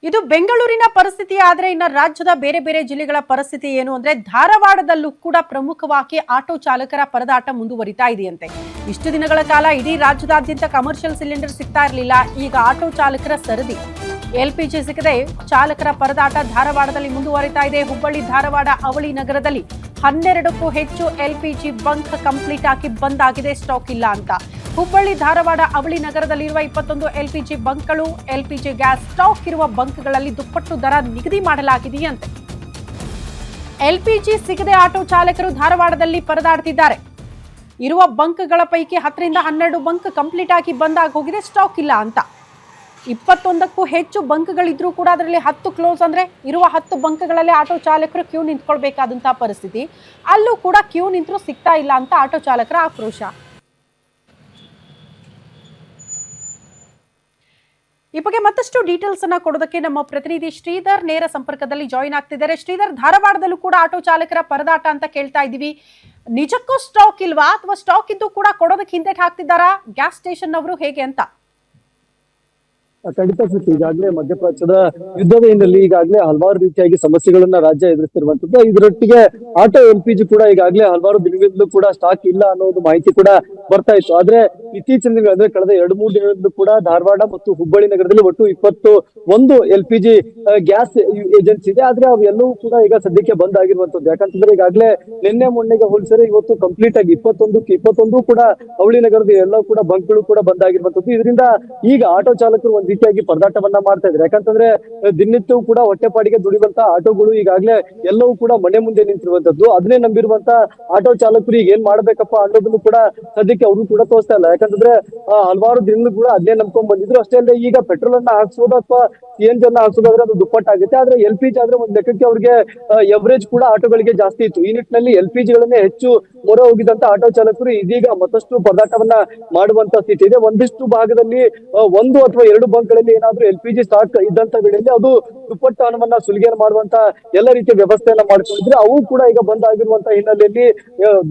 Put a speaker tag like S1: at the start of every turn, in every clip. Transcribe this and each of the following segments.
S1: ಇದು ಬೆಂಗಳೂರಿನ ಪರಿಸ್ಥಿತಿ. ಆದ್ರೆ ಇನ್ನ ರಾಜ್ಯದ ಬೇರೆ ಬೇರೆ ಜಿಲ್ಲೆಗಳ ಪರಿಸ್ಥಿತಿ ಏನು ಅಂದ್ರೆ ಧಾರವಾಡದಲ್ಲೂ ಕೂಡ ಪ್ರಮುಖವಾಗಿ ಆಟೋ ಚಾಲಕರ ಪರದಾಟ ಮುಂದುವರಿತಾ ಇದೆಯಂತೆ. ಇಷ್ಟು ದಿನಗಳ ಕಾಲ ಇಡೀ ರಾಜ್ಯದಾದ್ಯಂತ ಕಮರ್ಷಿಯಲ್ ಸಿಲಿಂಡರ್ ಸಿಗ್ತಾ ಇರಲಿಲ್ಲ. ಈಗ ಆಟೋ ಚಾಲಕರ ಸರದಿ. ಎಲ್ಪಿಜಿ ಸಿಗದೆ ಚಾಲಕರ ಪರದಾಟ ಧಾರವಾಡದಲ್ಲಿ ಮುಂದುವರಿತಾ ಇದೆ. ಹುಬ್ಬಳ್ಳಿ ಧಾರವಾಡ ಅವಳಿ ನಗರದಲ್ಲಿ 12ಕ್ಕೂ ಹೆಚ್ಚು ಎಲ್ಪಿಜಿ ಬಂಕ್ ಕಂಪ್ಲೀಟ್ ಆಗಿ ಬಂದ್ ಆಗಿದೆ, ಸ್ಟಾಕ್ ಇಲ್ಲ ಅಂತ. ಹುಬ್ಬಳ್ಳಿ ಧಾರವಾಡ ಅವಳಿ ನಗರದಲ್ಲಿರುವ 21 ಎಲ್ಪಿಜಿ ಬಂಕ್ಗಳು, ಎಲ್ಪಿಜಿ ಗ್ಯಾಸ್ ಸ್ಟಾಕ್ ಇರುವ ಬಂಕ್ಗಳಲ್ಲಿ ದುಪ್ಪಟ್ಟು ದರ ನಿಗದಿ ಮಾಡಲಾಗಿದೆಯಂತೆ. ಎಲ್ಪಿಜಿ ಸಿಗದೆ ಆಟೋ ಚಾಲಕರು ಧಾರವಾಡದಲ್ಲಿ ಪರದಾಡ್ತಿದ್ದಾರೆ. ಇರುವ ಬಂಕ್ಗಳ ಪೈಕಿ 10 ರಿಂದ 12 ಬಂಕ್ ಕಂಪ್ಲೀಟ್ ಆಗಿ ಬಂದ್ ಆಗಿ ಹೋಗಿದೆ, ಸ್ಟಾಕ್ ಇಲ್ಲ ಅಂತ. 21ಕ್ಕೂ ಹೆಚ್ಚು ಬಂಕ್ಗಳಿದ್ರೂ ಕೂಡ ಅದರಲ್ಲಿ 10 ಕ್ಲೋಸ್. ಅಂದ್ರೆ ಇರುವ 10 ಬಂಕ್ಗಳಲ್ಲಿ ಆಟೋ ಚಾಲಕರು ಕ್ಯೂ ನಿಂತ್ಕೊಳ್ಬೇಕಾದಂತಹ ಪರಿಸ್ಥಿತಿ. ಅಲ್ಲೂ ಕೂಡ ಕ್ಯೂ ನಿಂತರೂ ಸಿಗ್ತಾ ಇಲ್ಲ ಅಂತ ಆಟೋ ಚಾಲಕರ ಆಕ್ರೋಶ. ಈ ಬಗ್ಗೆ ಮತ್ತಷ್ಟು ಡೀಟೇಲ್ಸ್ ಅನ್ನ ಕೊಡೋದಕ್ಕೆ ನಮ್ಮ ಪ್ರತಿನಿಧಿ ಶ್ರೀಧರ್ ನೇರ ಸಂಪರ್ಕದಲ್ಲಿ ಜಾಯಿನ್ ಆಗ್ತಿದ್ದಾರೆ. ಶ್ರೀಧರ್, ಧಾರವಾಡದಲ್ಲೂ ಕೂಡ ಆಟೋ ಚಾಲಕರ ಪರದಾಟ ಅಂತ ಕೇಳ್ತಾ ಇದೀವಿ. ನಿಜಕ್ಕೂ ಸ್ಟಾಕ್ ಇಲ್ವಾ ಅಥವಾ ಸ್ಟಾಕ್ ಇದ್ದು ಕೂಡ ಕೊಡೋದಕ್ಕೆ ಹಿಂದೆಟ್ ಹಾಕ್ತಿದ್ದಾರಾ ಗ್ಯಾಸ್ ಸ್ಟೇಷನ್ ಅವರು, ಹೇಗೆ ಅಂತ?
S2: ಖಂಡಿತ ಸೃಷ್ಟಿ, ಈಗಾಗಲೇ ಮಧ್ಯಪ್ರಾಚ್ಯದ ಯುದ್ಧದ ಹಿನ್ನೆಲೆ ಈಗಾಗಲೇ ಹಲವಾರು ರೀತಿಯಾಗಿ ಸಮಸ್ಯೆಗಳನ್ನ ರಾಜ್ಯ ಎದುರಿಸ್ತಿರುವಂತದ್ದು. ಇದರೊಟ್ಟಿಗೆ ಆಟೋ ಎಲ್ಪಿಜಿ ಕೂಡ ಈಗಾಗಲೇ ಹಲವಾರು ದಿನಗಳಿಂದಲೂ ಕೂಡ ಸ್ಟಾಕ್ ಇಲ್ಲ ಅನ್ನೋ ಒಂದು ಮಾಹಿತಿ ಕೂಡ ಬರ್ತಾ ಇತ್ತು. ಆದ್ರೆ ಇತ್ತೀಚಿನ ದಿನಗಳು ಅಂದ್ರೆ ಕಳೆದ 2-3 ದಿನಗಳಿಂದ ಕೂಡ ಧಾರವಾಡ ಮತ್ತು ಹುಬ್ಬಳ್ಳಿ ನಗರದಲ್ಲಿ ಒಟ್ಟು 21 ಎಲ್ಪಿಜಿ ಗ್ಯಾಸ್ ಏಜೆನ್ಸಿ ಇದೆ. ಆದ್ರೆ ಅವೆಲ್ಲವೂ ಕೂಡ ಈಗ ಸದ್ಯಕ್ಕೆ ಬಂದ್ ಆಗಿರುವಂತದ್ದು. ಯಾಕಂತಂದ್ರೆ ಈಗಾಗಲೇ ನಿನ್ನೆ ಮೊನ್ನೆಗೆ ಹೋಲಿಸಿದ್ರೆ ಇವತ್ತು ಕಂಪ್ಲೀಟ್ ಆಗಿ 21 ಕೂಡ ಅವಳಿ ನಗರದ ಎಲ್ಲ ಕೂಡ ಬಂಕ್ಗಳು ಕೂಡ ಬಂದ್ ಆಗಿರುವಂತದ್ದು. ಇದರಿಂದ ಈಗ ಆಟೋ ಚಾಲಕರು ಒಂದ್ ರೀತಿಯಾಗಿ ಪರದಾಟವನ್ನ ಮಾಡ್ತಾ ಇದ್ದಾರೆ. ಯಾಕಂತಂದ್ರೆ ದಿನನಿತ್ಯವೂ ಕೂಡ ಹೊಟ್ಟೆಪಾಡಿಗೆ ದುಡಿಯುವಂತ ಆಟೋಗಳು ಈಗಾಗಲೇ ಎಲ್ಲವೂ ಕೂಡ ಮನೆ ಮುಂದೆ ನಿಂತಿರುವಂತದ್ದು. ಅದನ್ನೇ ನಂಬಿರುವಂತ ಆಟೋ ಚಾಲಕರು ಈಗ ಏನ್ ಮಾಡ್ಬೇಕಪ್ಪ ಅನ್ನೋದನ್ನು ಕೂಡ ಸದ್ಯಕ್ಕೆ ಅವರು ಕೂಡ ತೋರಿಸ್ತಾ ಇಲ್ಲ. ಯಾಕಂತಂದ್ರೆ ಹಲವಾರು ದಿನಗಳು ಕೂಡ ಅದನ್ನೇ ನಂಬ್ಕೊಂಡ್ ಬಂದಿದ್ರು. ಅಷ್ಟೇ ಅಲ್ಲದೆ ಈಗ ಪೆಟ್ರೋಲ್ ಅನ್ನ ಹಾಕ್ಸೋದು ಅಥವಾ CNG ಅನ್ನ ಹಾಕ್ಸೋದಾದ್ರೆ ಅದು ದುಪ್ಪಟ್ಟಾಗುತ್ತೆ. ಆದ್ರೆ LPG ಆದ್ರೆ ಒಂದ್ ಲೆಕ್ಕಕ್ಕೆ ಅವ್ರಿಗೆ ಎವರೇಜ್ ಕೂಡ ಆಟೋಗಳಿಗೆ ಜಾಸ್ತಿ ಇತ್ತು. ಈ ನಿಟ್ಟಿನಲ್ಲಿ LPG ಗಳನ್ನೇ ಹೆಚ್ಚು ಮೊರೆ ಹೋಗಿದಂತ ಆಟೋ ಚಾಲಕರು ಇದೀಗ ಮತ್ತಷ್ಟು ಪರದಾಟವನ್ನ ಮಾಡುವಂತ ಸ್ಥಿತಿ ಇದೆ. ಒಂದಿಷ್ಟು ಭಾಗದಲ್ಲಿ 1 ಅಥವಾ 2 ಬಂಕ್ಗಳಲ್ಲಿ ಏನಾದ್ರೂ LPG ಸ್ಟಾಕ್ ಇದ್ದಂತ ವೇಳೆಯಲ್ಲಿ ಅದು ದುಪ್ಪಟ್ಟು ಹಣವನ್ನ ಸುಲಿಗೆ ಮಾಡುವಂತ ಎಲ್ಲ ರೀತಿಯ ವ್ಯವಸ್ಥೆಯನ್ನ ಮಾಡ್ಕೊಂಡಿದ್ರೆ ಅವು ಕೂಡ ಈಗ ಬಂದ್ ಆಗಿರುವಂತ ಹಿನ್ನೆಲೆಯಲ್ಲಿ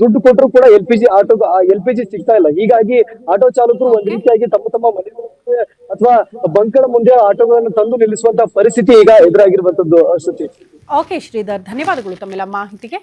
S2: ದುಡ್ಡು ಕೊಟ್ಟರು ಕೂಡ LPG ಸಿಗ್ತಾ ಇಲ್ಲ. ಹೀಗಾಗಿ ಆಟೋ ಚಾಲಕರು ಒಂದ್ ರೀತಿಯಾಗಿ ತಮ್ಮ ಮನೆ ಅಥವಾ ಬಂಕ್ಗಳ ಮುಂದೆ ಆಟೋಗಳನ್ನು ತಂದು ನಿಲ್ಲಿಸುವಂತ ಪರಿಸ್ಥಿತಿ ಈಗ ಎದುರಾಗಿರುವಂತದ್ದು. ಶ್ರುತಿ.
S1: ಓಕೆ ಶ್ರೀಧರ್, ಧನ್ಯವಾದಗಳು ತಮ್ಮೆಲ್ಲ ಮಾಹಿತಿಗೆ.